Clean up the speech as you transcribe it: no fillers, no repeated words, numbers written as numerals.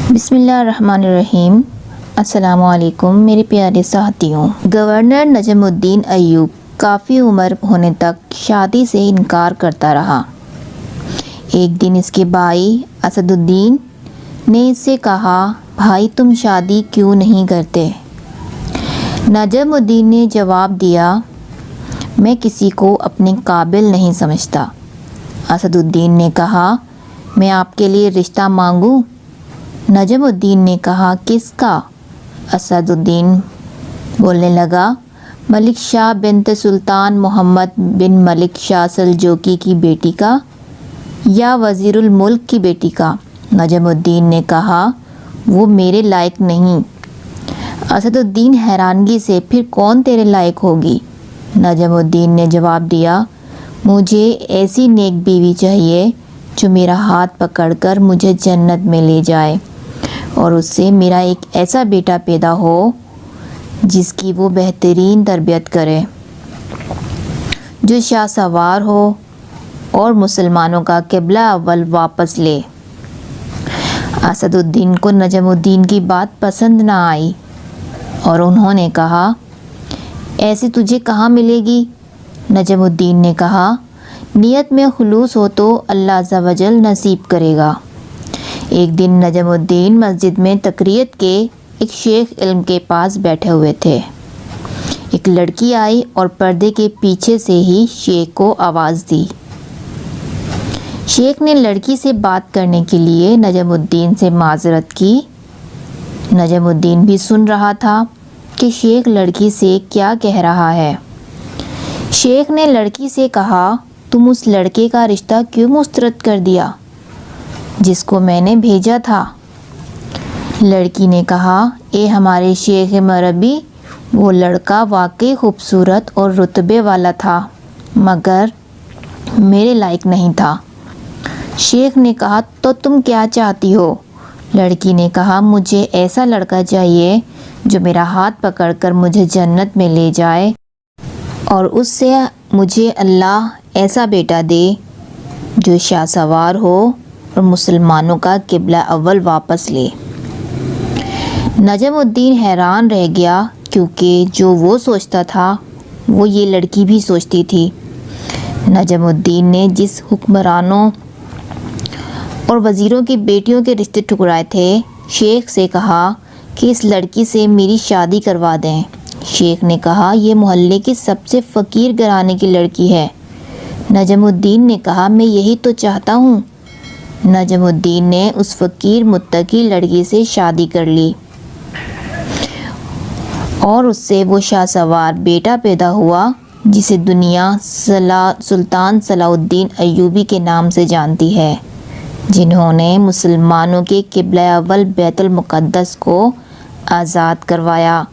بسم اللہ الرحمن الرحیم۔ السلام علیکم میرے پیارے ساتھیوں۔ گورنر نجم الدین ایوب کافی عمر ہونے تک شادی سے انکار کرتا رہا۔ ایک دن اس کے بھائی اسد الدین نے اس سے کہا، بھائی تم شادی کیوں نہیں کرتے؟ نجم الدین نے جواب دیا، میں کسی کو اپنے قابل نہیں سمجھتا۔ اسد الدین نے کہا، میں آپ کے لیے رشتہ مانگوں؟ نجم الدین نے کہا، کس کا؟ اسد الدین بولنے لگا، ملک شاہ بنت سلطان محمد بن ملک شاہ سلجوقی کی بیٹی کا یا وزیر الملک کی بیٹی کا؟ نجم الدین نے کہا، وہ میرے لائق نہیں۔ اسد الدین حیرانگی سے، پھر کون تیرے لائق ہوگی؟ نجم الدین نے جواب دیا، مجھے ایسی نیک بیوی چاہیے جو میرا ہاتھ پکڑ کر مجھے جنت میں لے جائے اور اس سے میرا ایک ایسا بیٹا پیدا ہو جس کی وہ بہترین تربیت کرے، جو شاہ سوار ہو اور مسلمانوں کا قبلہ اول واپس لے۔ اسد الدین کو نجم الدین کی بات پسند نہ آئی اور انہوں نے کہا، ایسی تجھے کہاں ملے گی؟ نجم الدین نے کہا، نیت میں خلوص ہو تو اللہ عز و جل نصیب کرے گا۔ ایک دن نجم الدین مسجد میں تقریت کے ایک شیخ علم کے پاس بیٹھے ہوئے تھے۔ ایک لڑکی آئی اور پردے کے پیچھے سے ہی شیخ کو آواز دی۔ شیخ نے لڑکی سے بات کرنے کے لیے نجم الدین سے معذرت کی۔ نجم الدین بھی سن رہا تھا کہ شیخ لڑکی سے کیا کہہ رہا ہے۔ شیخ نے لڑکی سے کہا، تم اس لڑکے کا رشتہ کیوں مسترد کر دیا جس کو میں نے بھیجا تھا؟ لڑکی نے کہا، اے ہمارے شیخ مربی، وہ لڑکا واقعی خوبصورت اور رتبے والا تھا مگر میرے لائق نہیں تھا۔ شیخ نے کہا، تو تم کیا چاہتی ہو؟ لڑکی نے کہا، مجھے ایسا لڑکا چاہیے جو میرا ہاتھ پکڑ کر مجھے جنت میں لے جائے اور اس سے مجھے اللہ ایسا بیٹا دے جو شاہ سوار ہو اور مسلمانوں کا قبلہ اول واپس لے۔ نجم الدین حیران رہ گیا کیونکہ جو وہ سوچتا تھا وہ یہ لڑکی بھی سوچتی تھی۔ نجم الدین نے جس حکمرانوں اور وزیروں کی بیٹیوں کے رشتے ٹھکرائے تھے، شیخ سے کہا کہ اس لڑکی سے میری شادی کروا دیں۔ شیخ نے کہا، یہ محلے کی سب سے فقیر گھرانے کی لڑکی ہے۔ نجم الدین نے کہا، میں یہی تو چاہتا ہوں۔ نجم الدین نے اس فقیر متقی لڑکی سے شادی کر لی اور اس سے وہ شاہ سوار بیٹا پیدا ہوا جسے دنیا سلطان صلاح الدین ایوبی کے نام سے جانتی ہے، جنہوں نے مسلمانوں کے قبلہ اول بیت المقدس کو آزاد کروایا۔